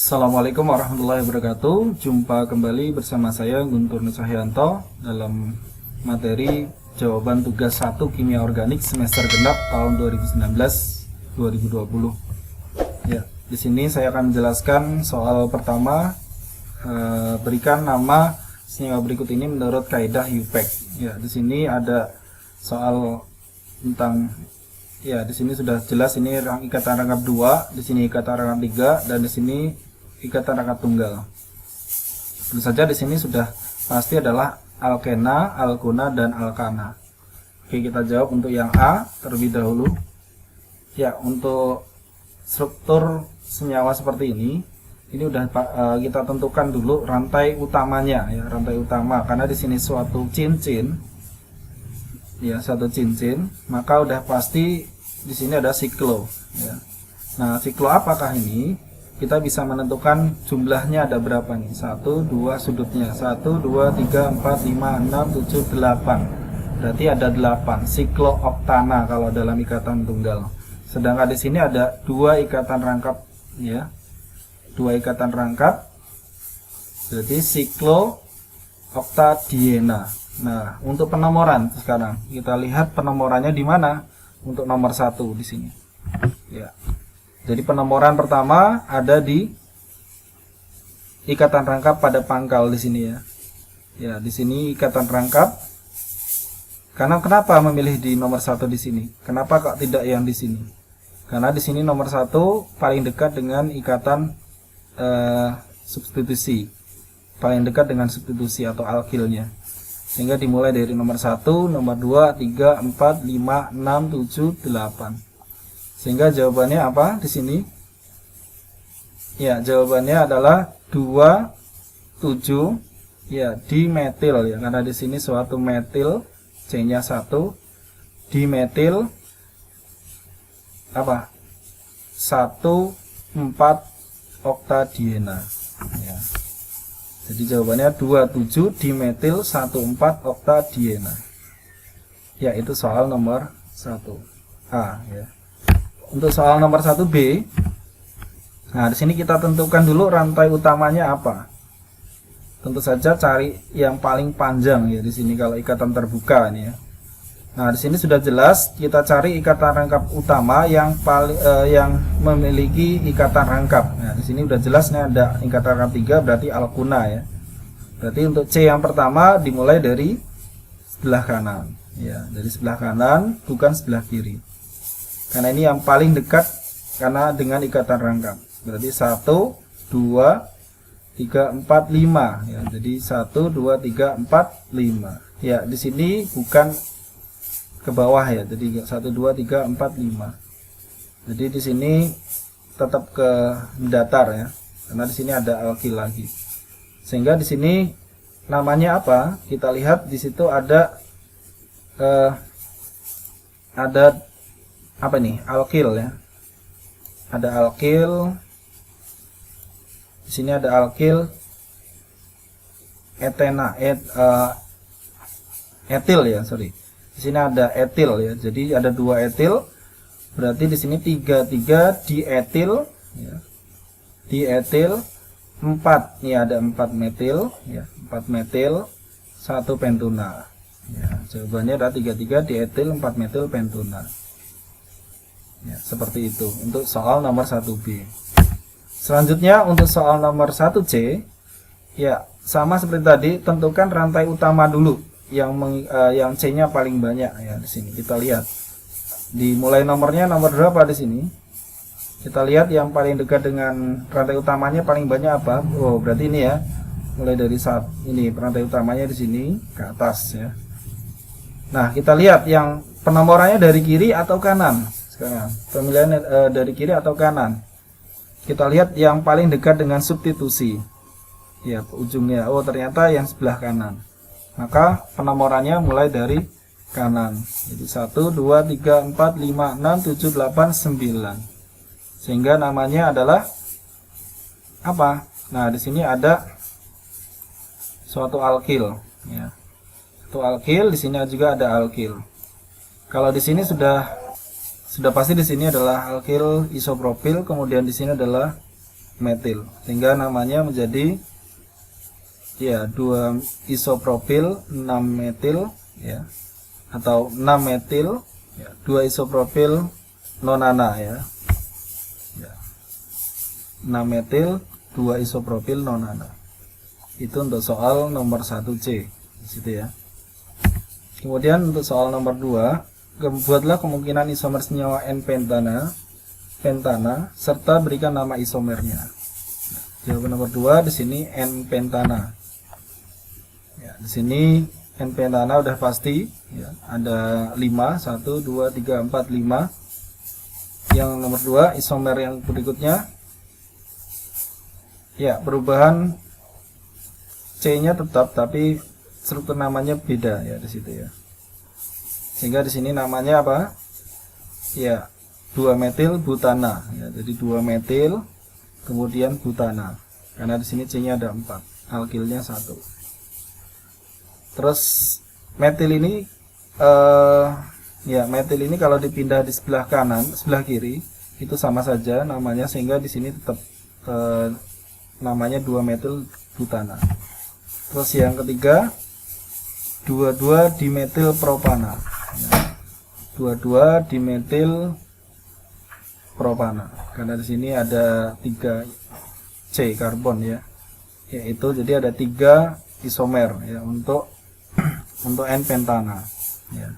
Assalamualaikum warahmatullahi wabarakatuh. Jumpa kembali bersama saya Guntur Nusahyanto dalam materi jawaban tugas 1 Kimia Organik semester genap tahun 2019-2020. Ya, di sini saya akan menjelaskan soal pertama. Berikan nama senyawa berikut ini menurut kaidah UPEC. Ya, di sini ada soal tentang, ya, di sini sudah jelas ini ikatan rangkap 2, di sini ikatan rangkap 3, dan di sini ikatan rangkap tunggal. Tentu saja di sini sudah pasti adalah alkena, alkona, dan alkana. Oke, kita jawab untuk yang A terlebih dahulu. Ya, untuk struktur senyawa seperti ini udah kita tentukan dulu rantai utamanya, ya, rantai utama. Karena di sini suatu cincin, ya, satu cincin, maka udah pasti di sini ada siklo, ya. Nah, siklo apakah ini? Kita bisa menentukan jumlahnya ada berapa nih? 1, 2 sudutnya 1, 2, 3, 4, 5, 6, 7, 8. Berarti ada 8 siklo oktana kalau dalam ikatan tunggal. Sedangkan di sini ada 2 ikatan rangkap, ya. 2 ikatan rangkap. Berarti siklo oktadiena. Nah, untuk penomoran sekarang kita lihat penomorannya di mana? Untuk nomor 1 di sini. Ya. Jadi penomoran pertama ada di ikatan rangkap pada pangkal di sini, ya. Ya, di sini ikatan rangkap. Karena kenapa memilih di nomor 1 di sini? Kenapa kok tidak yang di sini? Karena di sini nomor 1 paling dekat dengan ikatan substitusi. Paling dekat dengan substitusi atau alkilnya. Sehingga dimulai dari nomor 1, nomor 2, 3, 4, 5, 6, 7, 8. Sehingga jawabannya apa di sini? Ya, jawabannya adalah 2, 7, ya, dimetil, ya. Karena di sini suatu metil, C-nya 1, dimetil apa? 1, 4 oktadiena, ya. Jadi jawabannya 27 dimetil 14 oktadiena. Ya, itu soal nomor 1A, ya. Untuk soal nomor 1B, nah, di sini kita tentukan dulu rantai utamanya apa. Tentu saja cari yang paling panjang, ya, di sini kalau ikatan terbuka ini, ya. Nah, di sini sudah jelas kita cari ikatan rangkap utama yang yang memiliki ikatan rangkap. Nah, di sini sudah jelas nih ada ikatan rangkap 3, berarti alkuna, ya. Berarti untuk C yang pertama dimulai dari sebelah kanan, ya, dari sebelah kanan bukan sebelah kiri. Karena ini yang paling dekat karena dengan ikatan rangkap. Berarti 1, 2, 3, 4, 5, ya. Jadi 1, 2, 3, 4, 5. Ya, di sini bukan ke bawah, ya. Jadi 1, 2, 3, 4, 5. Jadi di sini tetap ke datar, ya. Karena di sini ada alkil lagi. Sehingga di sini namanya apa? Kita lihat di situ ada apa nih? Alkil, ya. Ada alkil. Di sini ada alkil etena, etil, ya, sorry. Di sini ada etil, ya. Jadi ada 2 etil. Berarti di sini 3 dietil, ya. Dietil 4. Ini ada 4 metil, ya. 4 metil 1 pentuna. Ya, jawabannya adalah 3 dietil 4 metil pentuna. Ya, seperti itu untuk soal nomor 1B. Selanjutnya untuk soal nomor 1C, ya, sama seperti tadi, tentukan rantai utama dulu yang C-nya paling banyak, ya. Di sini kita lihat. Dimulai nomornya nomor berapa di sini? Kita lihat yang paling dekat dengan rantai utamanya paling banyak apa? Oh, berarti ini, ya. Mulai dari saat ini rantai utamanya di sini ke atas, ya. Nah, kita lihat yang penomorannya dari kiri atau kanan. Sekarang pemilihan dari kiri atau kanan. Kita lihat yang paling dekat dengan substitusi, ya, ujungnya. Oh, ternyata yang sebelah kanan. Maka penomorannya mulai dari kanan. Jadi 1, 2, 3, 4, 5, 6, 7, 8, 9. Sehingga namanya adalah apa? Nah, di sini ada suatu alkil, ya. Suatu alkil, di sini juga ada alkil. Kalau di sini sudah pasti di sini adalah alkil isopropil, kemudian di sini adalah metil, sehingga namanya menjadi ya 2 isopropil 6 metil ya, atau 6 metil ya, 2 isopropil nonana ya. 6 metil 2 isopropil nonana. Itu untuk soal nomor 1C di situ ya. Kemudian untuk soal nomor 2, buatlah kemungkinan isomer senyawa N-pentana serta berikan nama isomernya. Jawaban nomor 2 di sini N-pentana. Ya, di sini N-pentana udah pasti ya, ada 5, 1 2 3 4 5. Yang nomor 2 isomer yang berikutnya ya, perubahan C-nya tetap tapi struktur namanya beda ya di situ ya. Sehingga di sini namanya apa? Ya, 2 metil butana ya. Jadi 2 metil kemudian butana. Karena di sini C-nya ada 4, alkilnya 1. Terus metil ini ya, metil ini kalau dipindah di sebelah kanan, sebelah kiri itu sama saja namanya, sehingga di sini tetap namanya 2 metil butana. Terus yang ketiga 22 dimetil propana. 22 dimetil propana. Karena di sini ada 3 C karbon ya. Yaitu jadi ada 3 isomer ya untuk N-pentana ya.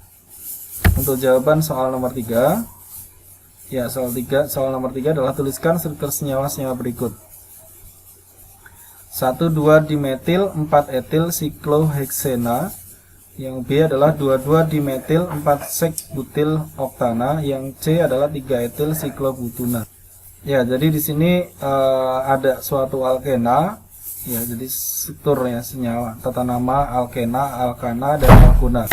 Untuk jawaban soal nomor 3 ya, soal nomor 3 adalah tuliskan struktur senyawa-senyawa berikut. 1,2 dimetil 4 etil sikloheksena. Yang B adalah 22 dimetil 4 sek butil oktana. Yang C adalah 3 etil siklobutuna. Ya, jadi di sini ada suatu alkena ya, jadi struktur ya senyawa, tata nama alkena, alkana, dan alkuna.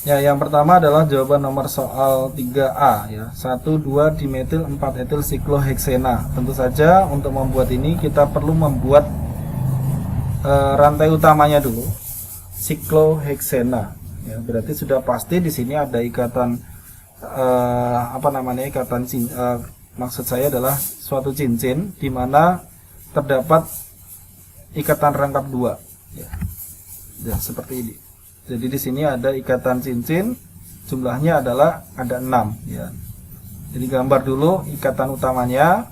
Ya, yang pertama adalah jawaban nomor soal 3A ya, 1,2 dimetil 4 etil sikloheksena. Tentu saja untuk membuat ini kita perlu membuat rantai utamanya dulu, sikloheksena ya. Berarti sudah pasti di sini ada ikatan maksud saya adalah suatu cincin di mana terdapat ikatan rangkap 2 ya. Ya, seperti ini. Jadi di sini ada ikatan cincin, jumlahnya adalah ada 6 ya. Jadi gambar dulu ikatan utamanya.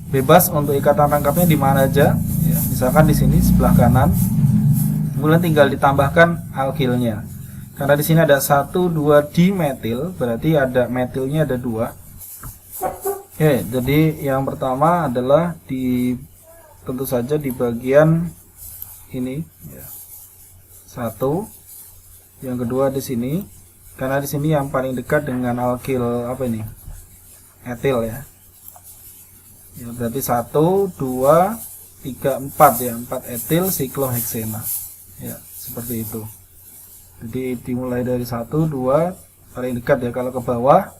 Bebas untuk ikatan rangkapnya di mana aja ya. Misalkan di sini sebelah kanan. Kemudian tinggal ditambahkan alkilnya. Karena di sini ada 1,2 dimetil, berarti ada metilnya ada 2. Oke, jadi yang pertama adalah tentu saja di bagian ini ya. 1. Yang kedua di sini, karena di sini yang paling dekat dengan alkil apa ini? Etil ya. Ya, berarti 1 2 3 4 ya, 4 etil sikloheksena. Ya, seperti itu. Jadi dimulai dari 1 2 paling dekat ya, kalau ke bawah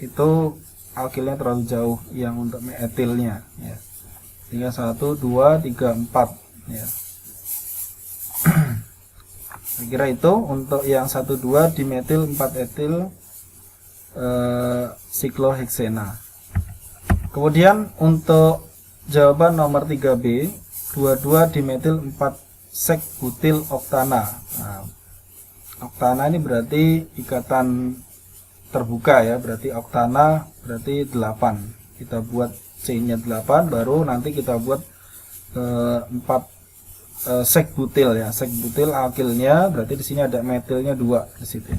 itu alkilnya terlalu jauh yang untuk etilnya ya. Tinggal 1 2 3 4 ya. Saya kira itu untuk yang 1,2 dimetil 4 etil sikloheksena. Kemudian untuk jawaban nomor 3B, 22 dimetil 4 sek butil oktana. Nah, oktana ini berarti ikatan terbuka ya, berarti oktana berarti 8. Kita buat C-nya 8, baru nanti kita buat 4 sek butil ya. Sek butil alkilnya berarti di sini ada metilnya 2 di situ.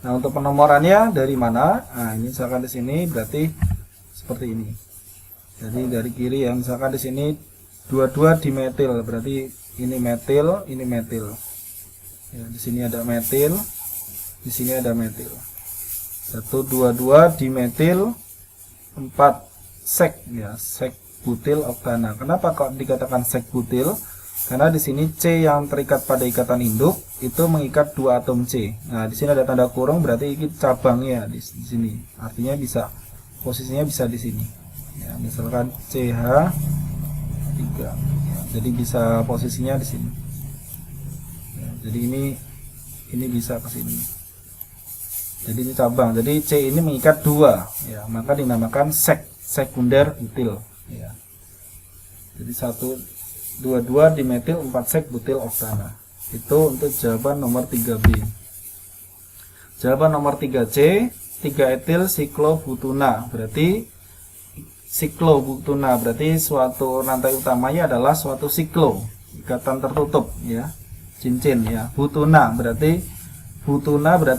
Nah, untuk penomorannya dari mana? Nah, ini misalkan di sini berarti seperti ini. Jadi dari kiri ya, misalkan di sini 22 dimetil, berarti ini metil, ini metil. Ya, di sini ada metil, di sini ada metil. 1,22 dimetil 4 sek ya, sek butil oktana. Kenapa kok dikatakan sek butil? Karena di sini C yang terikat pada ikatan induk itu mengikat 2 atom C. Nah, di sini ada tanda kurung, berarti ini cabangnya di sini. Artinya bisa posisinya bisa di sini. Ya, misalkan CH3. Ya, jadi bisa posisinya di sini. Ya, jadi ini bisa ke sini. Jadi ini cabang. Jadi C ini mengikat 2 ya, maka dinamakan sek sekunder butil ya. Jadi 1,22 dimetil 4 sek butil oktana. Itu untuk jawaban nomor 3B. Jawaban nomor 3C, 3 etil siklobutuna. Berarti siklobutuna berarti suatu rantai utamanya adalah suatu siklo, ikatan tertutup ya, cincin ya. Butuna berarti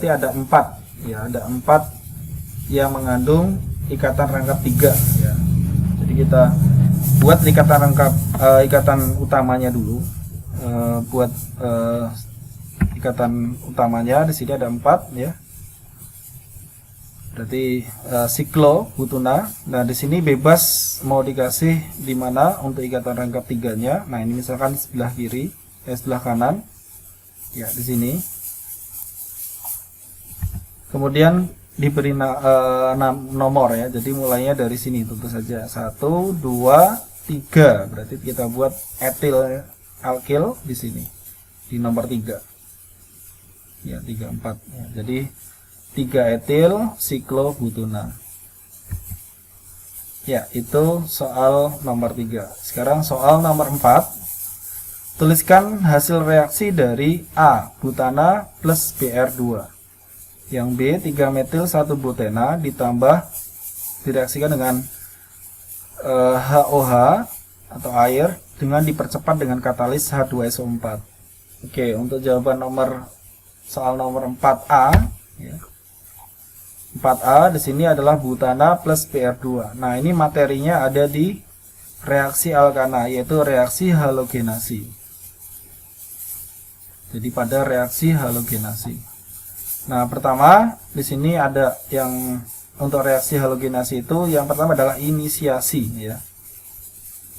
ada 4 ya, ada 4 yang mengandung ikatan rangkap 3 ya. Jadi kita buat ikatan utamanya dulu. Buat ikatan utamanya di sini ada 4 ya. Berarti siklo butuna. Nah, di sini bebas mau dikasih di mana untuk ikatan rangkap 3-nya. Nah, ini misalkan sebelah kiri, sebelah kanan. Ya, di sini. Kemudian diberi nomor ya. Jadi mulainya dari sini tentu saja. 1 2 3. Berarti kita buat etil alkil di sini. Di nomor 3. Ya, 3 4 ya. Jadi 3 etil siklobutuna. Ya, itu soal nomor 3. Sekarang soal nomor 4. Tuliskan hasil reaksi dari A, butana plus Br2. Yang B, 3 metil 1 butena ditambah direaksikan dengan HOH atau air dengan dipercepat dengan katalis H2SO4. Oke, untuk jawaban soal nomor 4A ya. 4A di sini adalah butana plus Br2. Nah, ini materinya ada di reaksi alkana, yaitu reaksi halogenasi. Jadi pada reaksi halogenasi. Nah, pertama di sini ada yang untuk reaksi halogenasi itu yang pertama adalah inisiasi ya.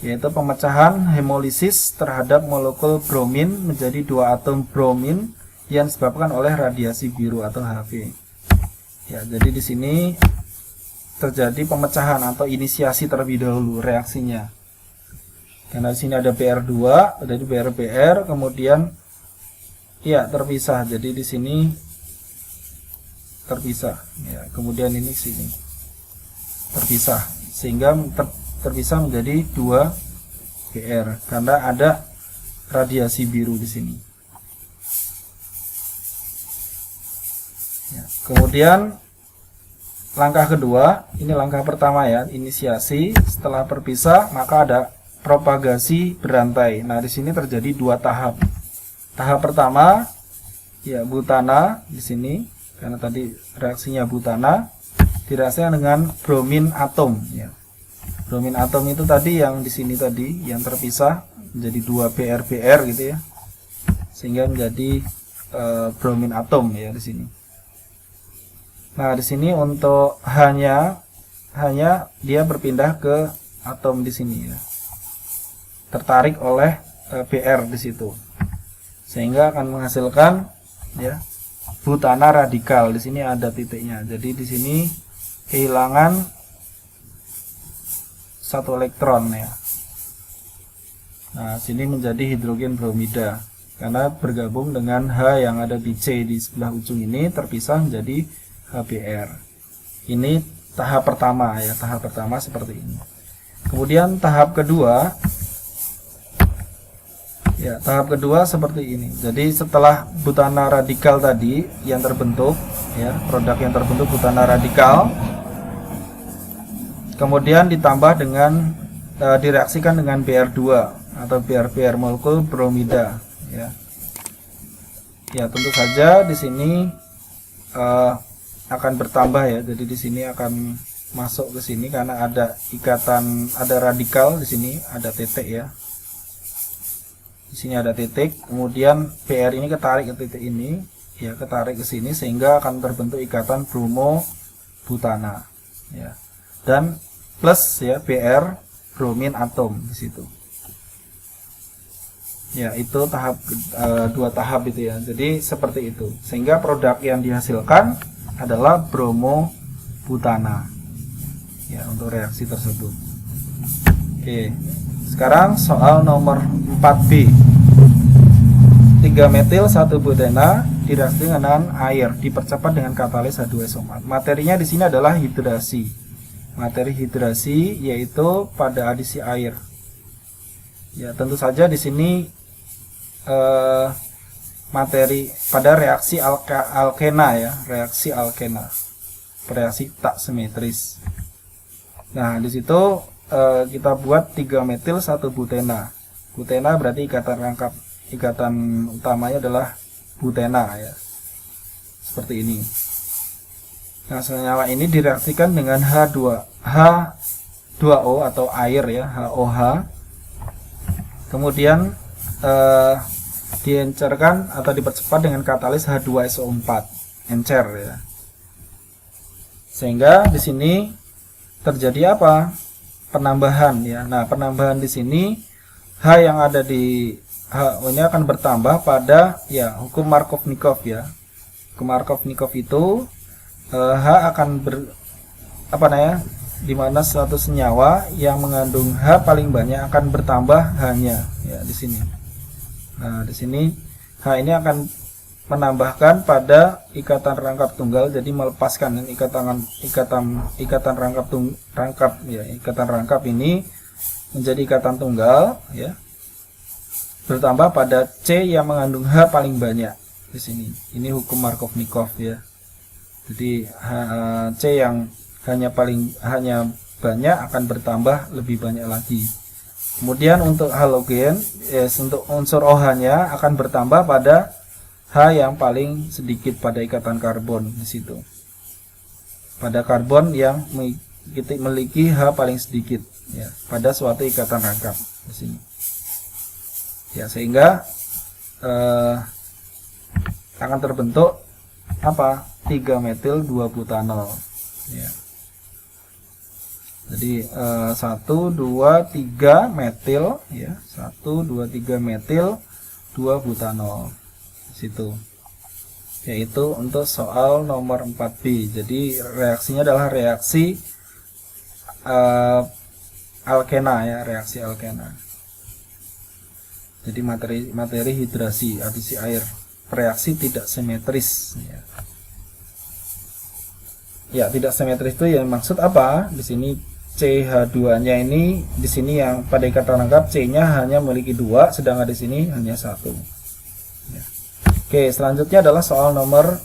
Yaitu pemecahan hemolisis terhadap molekul bromin menjadi 2 atom bromin yang disebabkan oleh radiasi biru atau HV. Ya, jadi di sini terjadi pemecahan atau inisiasi terlebih dahulu reaksinya. Karena di sini ada Br2, ada di BR, kemudian ya terpisah. Jadi di sini terpisah. Ya, kemudian ini sini terpisah sehingga terpisah menjadi 2 Br karena ada radiasi biru di sini. Ya, kemudian langkah kedua, ini langkah pertama ya, inisiasi. Setelah berpisah maka ada propagasi berantai. Nah, di sini terjadi 2 tahap. Tahap pertama ya butana di sini karena tadi reaksinya butana direaksikan dengan bromin atom ya. Bromin atom itu tadi yang di sini tadi yang terpisah menjadi 2 Br gitu ya. Sehingga menjadi bromin atom ya di sini. Nah, di sini untuk hanya dia berpindah ke atom di sini ya. Tertarik oleh Br di situ. Sehingga akan menghasilkan ya butana radikal. Di sini ada titiknya. Jadi di sini kehilangan 1 elektron ya. Nah, sini menjadi hidrogen bromida karena bergabung dengan H yang ada di C di sebelah ujung ini terpisah menjadi HBr. Ini tahap pertama ya, tahap pertama seperti ini. Kemudian tahap kedua ya, tahap kedua seperti ini. Jadi setelah butana radikal tadi yang terbentuk ya, produk yang terbentuk butana radikal kemudian ditambah dengan direaksikan dengan Br2 atau Br molekul bromida ya. Ya, tentu saja di sini akan bertambah ya. Jadi di sini akan masuk ke sini karena ada ikatan, ada radikal di sini, ada titik ya. Di sini ada titik, kemudian Br ini ketarik ke titik ini, ya ketarik ke sini sehingga akan terbentuk ikatan bromo butana ya. Dan plus ya Br bromin atom di situ. Ya, itu tahap 2 tahap itu ya. Jadi seperti itu. Sehingga produk yang dihasilkan adalah bromo butana. Ya, untuk reaksi tersebut. Oke. Sekarang soal nomor 4B. 3 metil 1 butena direaksikan dengan air, dipercepat dengan katalis H2SO4. Materinya di sini adalah hidrasi. materi hidrasi yaitu pada adisi air. Ya, tentu saja di sini materi pada reaksi alkena ya, reaksi alkena, reaksi tak simetris. Nah, di situ kita buat 3 metil 1 butena. Butena berarti ikatan rangkap, ikatan utamanya adalah butena ya. Seperti ini. Nah, senyawa ini direaksikan dengan H2O atau air ya, HOH. Kemudian diencerkan atau dipercepat dengan katalis H2SO4, encer ya. Sehingga di sini terjadi apa? Penambahan ya. Nah, penambahan di sini H yang ada di HO ini akan bertambah pada ya hukum Markovnikov ya. Hukum Markovnikov itu H akan di mana suatu senyawa yang mengandung H paling banyak akan bertambah H-nya ya di sini. Nah, di sini H ini akan menambahkan pada ikatan rangkap tunggal, jadi melepaskan ikatan rangkap ini menjadi ikatan tunggal ya. Bertambah pada C yang mengandung H paling banyak di sini. Ini hukum Markovnikov ya. Jadi C yang hanya banyak akan bertambah lebih banyak lagi. Kemudian untuk halogen, untuk unsur OH-nya akan bertambah pada H yang paling sedikit pada ikatan karbon di situ. Pada karbon yang memiliki H paling sedikit ya, pada suatu ikatan rangkap di sini. Ya, sehingga akan terbentuk apa? 3 metil 2 butanol ya. Jadi 1 2 3 metil ya, 1 2 3 metil 2 butanol di situ. Yaitu untuk soal nomor 4B. Jadi reaksinya adalah reaksi alkena ya, reaksi alkena. Jadi materi hidrasi, adisi air, reaksi tidak simetris ya. Ya, tidak simetris itu yang maksud apa? Di sini CH2-nya ini di sini yang pada ikatan rangkap C-nya hanya memiliki 2, sedangkan di sini hanya 1. Ya. Oke, selanjutnya adalah soal nomor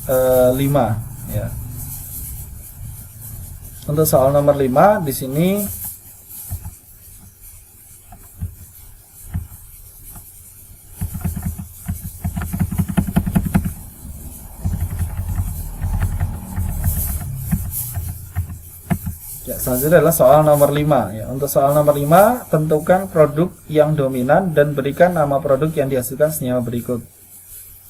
5 ya. Untuk soal nomor 5 di sini selanjutnya adalah soal nomor 5 ya. Untuk soal nomor 5, tentukan produk yang dominan dan berikan nama produk yang dihasilkan senyawa berikut.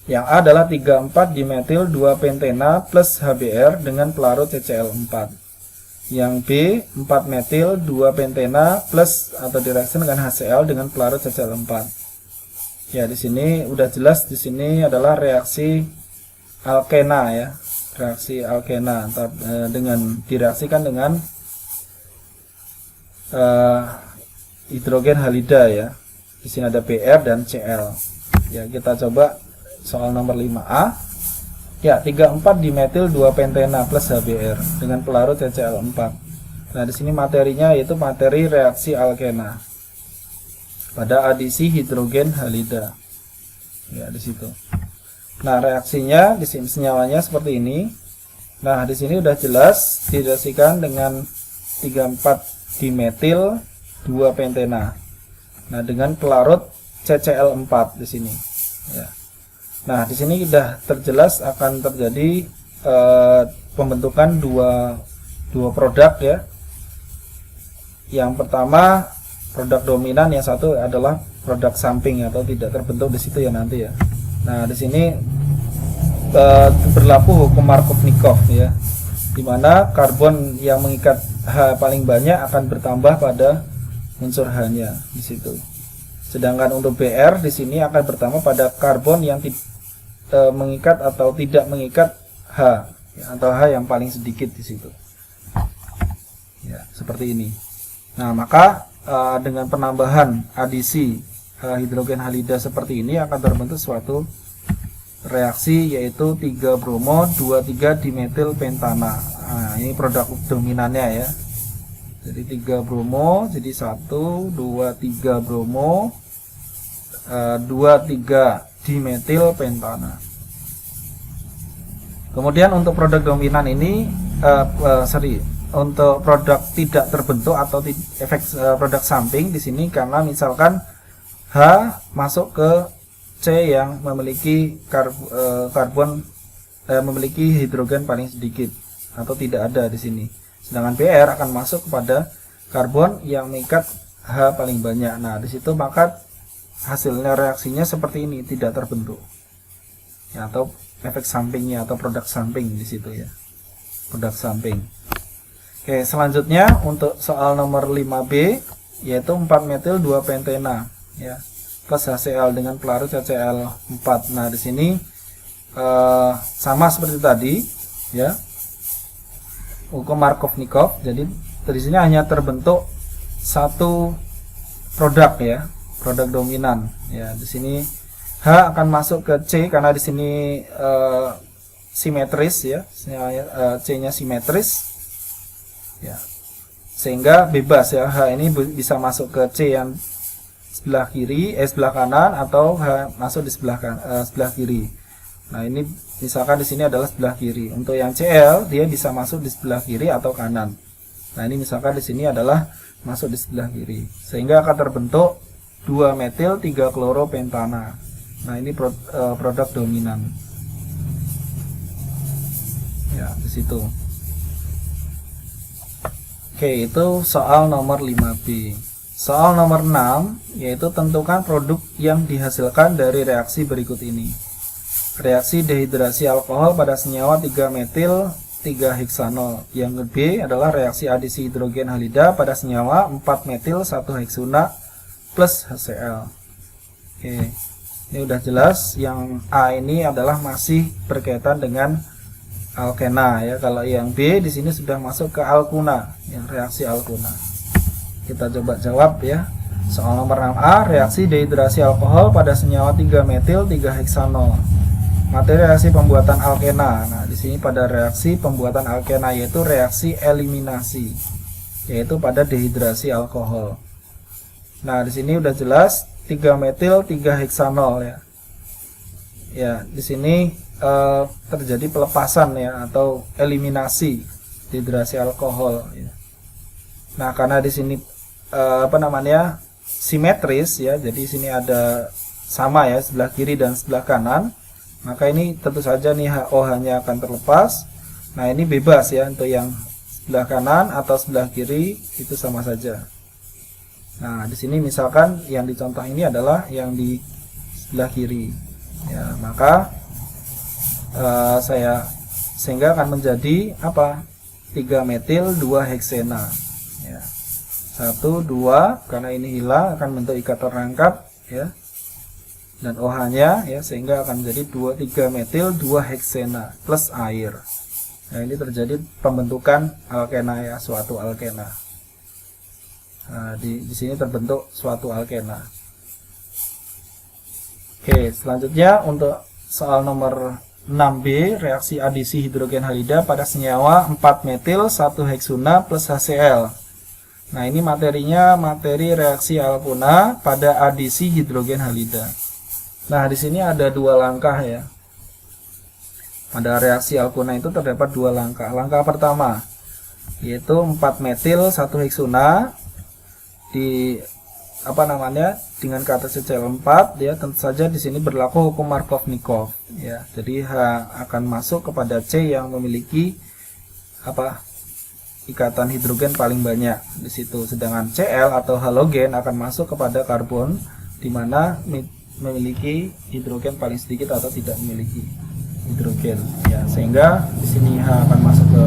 Yang A adalah 3,4 dimetil 2 pentena plus HBr dengan pelarut CCl4. Yang B 4 metil 2 pentena plus atau direaksi dengan HCl dengan pelarut CCl4. Ya, di sini udah jelas, di sini adalah reaksi alkena ya. Reaksi alkena dengan direaksikan dengan hidrogen halida ya. Di sini ada Br dan Cl. Ya, kita coba soal nomor 5A. Ya, 3,4 dimetil 2 pentena plus HBr dengan pelarut CCl4. Nah, di sini materinya yaitu materi reaksi alkena pada adisi hidrogen halida. Ya, di situ. Nah, reaksinya di sini senyawanya seperti ini. Nah, di sini udah jelas direaksikan dengan 3,4 dimetil 2 pentena. Nah, dengan pelarut CCl4 di sini. Ya. Nah, di sini sudah terjelas akan terjadi pembentukan dua produk ya. Yang pertama produk dominan, yang satu adalah produk samping atau tidak terbentuk di situ ya nanti ya. Nah, di sini berlaku hukum Markovnikov ya, di mana karbon yang mengikat H paling banyak akan bertambah pada unsur H-nya di situ. Sedangkan untuk Br di sini akan bertambah pada karbon yang mengikat atau tidak mengikat H ya, atau H yang paling sedikit di situ. Ya, seperti ini. Nah, maka dengan penambahan adisi hidrogen halida seperti ini akan terbentuk suatu reaksi yaitu 3 bromo 23 dimetil pentana Nah, ini produk dominannya ya. Jadi 3 bromo, jadi 1, 2, 3 bromo, 2, 3 dimetil pentana. Kemudian untuk produk dominan ini, untuk produk tidak terbentuk atau efek produk samping di sini karena misalkan H masuk ke C yang memiliki memiliki hidrogen paling sedikit atau tidak ada di sini. Sedangkan Br akan masuk kepada karbon yang mengikat H paling banyak. Nah, di situ maka hasilnya reaksinya seperti ini, tidak terbentuk. Ya, atau efek sampingnya atau produk samping di situ ya. Produk samping. Oke, selanjutnya untuk soal nomor 5B yaitu 4 metil 2 pentena ya, plus HCl dengan pelarut HCl4. Nah, di sini sama seperti tadi ya. Hukum Markovnikov. Jadi di sini hanya terbentuk satu produk ya, produk dominan ya. Di sini H akan masuk ke C karena di sini simetris ya, C-nya simetris. Ya, sehingga bebas ya, H ini bisa masuk ke C yang sebelah kiri, sebelah kanan, atau H masuk di sebelah kiri. Nah, ini misalkan di sini adalah sebelah kiri. Untuk yang Cl dia bisa masuk di sebelah kiri atau kanan. Nah, ini misalkan di sini adalah masuk di sebelah kiri, sehingga akan terbentuk 2 metil 3 kloropentana. Nah, ini produk dominan. Ya, di situ. Oke, itu soal nomor 5B. Soal nomor 6 yaitu tentukan produk yang dihasilkan dari reaksi berikut ini. Reaksi dehidrasi alkohol pada senyawa 3 metil 3 heksanol. Yang B adalah reaksi adisi hidrogen halida pada senyawa 4 metil 1 heksuna plus HCl. Oke, ini udah jelas. Yang A ini adalah masih berkaitan dengan alkena ya. Kalau yang B di sini sudah masuk ke alkuna, yang reaksi alkuna. Kita coba jawab ya. Soal nomor 6A, reaksi dehidrasi alkohol pada senyawa 3 metil 3 heksanol. Materi reaksi pembuatan alkena. Nah, di sini pada reaksi pembuatan alkena yaitu reaksi eliminasi, yaitu pada dehidrasi alkohol. Nah, di sini udah jelas 3 metil 3 heksanol ya. Ya, di sini terjadi pelepasan ya atau eliminasi dehidrasi alkohol ya. Nah, karena di sini simetris ya, jadi sini ada sama ya, sebelah kiri dan sebelah kanan, maka ini tentu saja nih OH-nya akan terlepas. Nah, ini bebas ya, untuk yang sebelah kanan atau sebelah kiri itu sama saja. Nah, di sini misalkan yang dicontoh ini adalah yang di sebelah kiri ya, maka sehingga akan menjadi apa? 3 metil 2 heksena ya. 1 2 karena ini hilang akan bentuk ikatan rangkap ya. Dan OH-nya ya, sehingga akan menjadi 3 metil 2 heksena plus air. Nah, ini terjadi pembentukan alkena ya, suatu alkena. Nah, di sini terbentuk suatu alkena. Oke, selanjutnya untuk soal nomor 6B, reaksi adisi hidrogen halida pada senyawa 4 metil 1 heksuna plus HCl. Nah, ini materinya materi reaksi alkuna pada adisi hidrogen halida. Nah, di sini ada 2 langkah ya. Pada reaksi alkuna itu terdapat 2 langkah. Langkah pertama yaitu 4 metil 1 heksuna dengan kata CCl4 ya, tentu saja di sini berlaku hukum Markovnikov ya. Jadi H akan masuk kepada C yang memiliki ikatan hidrogen paling banyak di situ, sedangkan Cl atau halogen akan masuk kepada karbon di mana memiliki hidrogen paling sedikit atau tidak memiliki hidrogen ya, sehingga di sini H akan masuk ke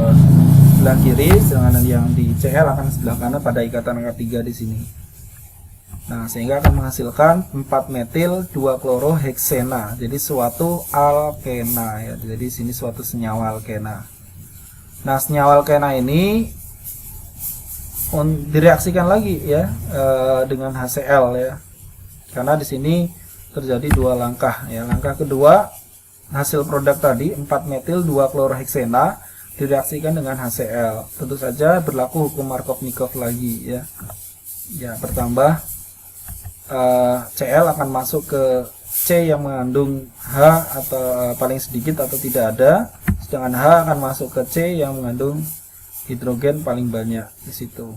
sebelah kiri, sedangkan yang di Cl akan sebelah kanan pada ikatan angka 3 di sini. Nah, sehingga akan menghasilkan 4 metil 2 kloroheksena. Jadi suatu alkena ya. Jadi sini suatu senyawa alkena. Nah, senyawa alkena ini direaksikan lagi ya dengan HCl ya. Karena di sini terjadi 2 langkah ya. Langkah kedua, hasil produk tadi 4 metil 2 kloroheksena direaksikan dengan HCl. Tentu saja berlaku hukum Markov-Nikov lagi ya. Ya, bertambah Cl akan masuk ke C yang mengandung H atau paling sedikit atau tidak ada, sedangkan H akan masuk ke C yang mengandung hidrogen paling banyak di situ.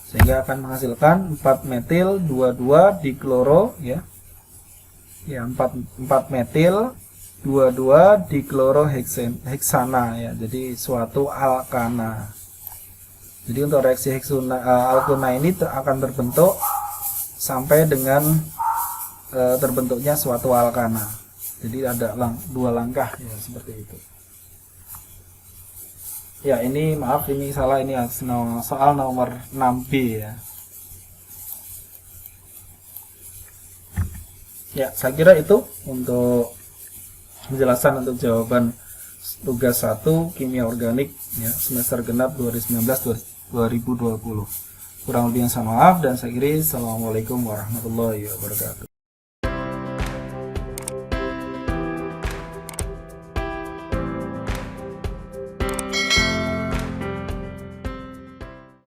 Sehingga akan menghasilkan 4 metil 22 dikloro ya. Ya, 4 metil 22 dikloroheksana ya. Jadi suatu alkana. Jadi untuk reaksi alkana ini akan terbentuk sampai dengan terbentuknya suatu alkana. Jadi ada dua langkah ya, seperti itu. Ya, ini maaf, ini salah, ini soal nomor 6B ya. Ya, saya kira itu untuk penjelasan untuk jawaban tugas 1 kimia organik ya, semester genap 2019-2020. Kurang lebih yang saya maaf dan saya kira assalamualaikum warahmatullahi wabarakatuh.